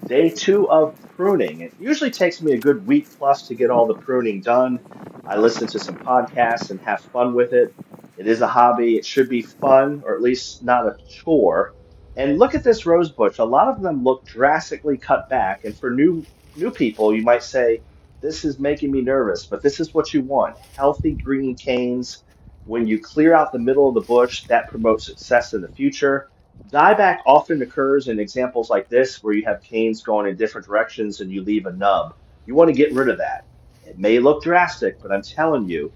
Day two of pruning. It usually takes me a good week plus to get all the pruning done. I listen to some podcasts and have fun with it. It is a hobby. It should be fun, or at least not a chore. And look at this rose bush. A lot of them look drastically cut back. And for new people, you might say, this is making me nervous, but this is what you want. Healthy green canes. When you clear out the middle of the bush, that promotes success in the future. Dieback often occurs in examples like this, where you have canes going in different directions and you leave a nub. You want to get rid of that. It may look drastic, but I'm telling you,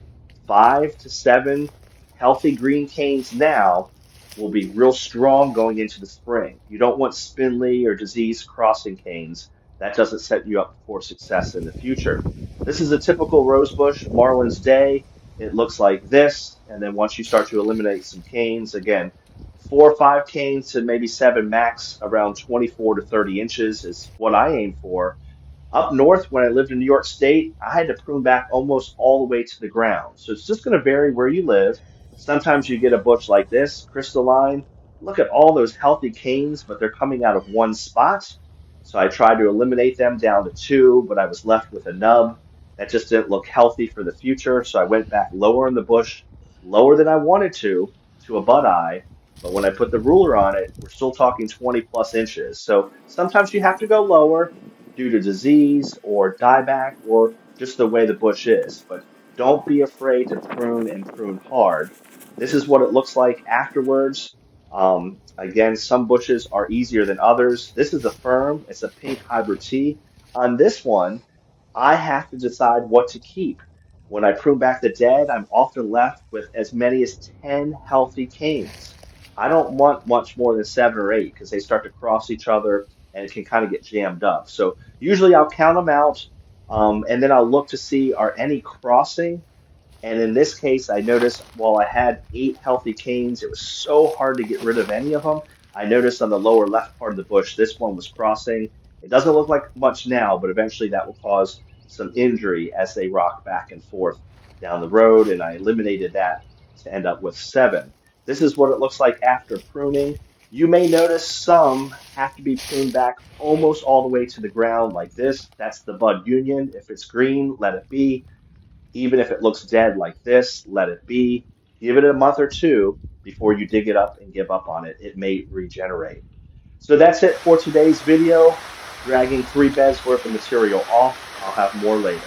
5 to 7 healthy green canes now will be real strong going into the spring. You don't want spindly or disease crossing canes. That doesn't set you up for success in the future. This is a typical rosebush Marlin's Day. It looks like this, and then once you start to eliminate some canes, again, 4 or 5 canes to maybe 7 max, around 24 to 30 inches is what I aim for. Up north, when I lived in New York State, I had to prune back almost all the way to the ground. So it's just going to vary where you live. Sometimes you get a bush like this, crystalline. Look at all those healthy canes, but they're coming out of one spot. So I tried to eliminate them down to two, but I was left with a nub. That just didn't look healthy for the future. So I went back lower in the bush, lower than I wanted to a butt eye. But when I put the ruler on it, we're still talking 20 plus inches. So sometimes you have to go lower due to disease or dieback or just the way the bush is. But don't be afraid to prune and prune hard. This is what it looks like afterwards. Again, some bushes are easier than others. This is a firm, it's a pink hybrid tea. On this one, I have to decide what to keep. When I prune back the dead, I'm often left with as many as 10 healthy canes. I don't want much more than 7 or 8 because they start to cross each other and it can kind of get jammed up. So usually I'll count them out, and then I'll look to see are any crossing. And in this case, I noticed while I had 8 healthy canes, it was so hard to get rid of any of them. I noticed on the lower left part of the bush, this one was crossing. It doesn't look like much now, but eventually that will cause some injury as they rock back and forth down the road. And I eliminated that to end up with 7. This is what it looks like after pruning. You may notice some have to be pruned back almost all the way to the ground like this. That's the bud union. If it's green, let it be. Even if it looks dead like this, let it be. Give it a month or two before you dig it up and give up on it. It may regenerate. So that's it for today's video. Dragging 3 beds worth of material off. I'll have more later.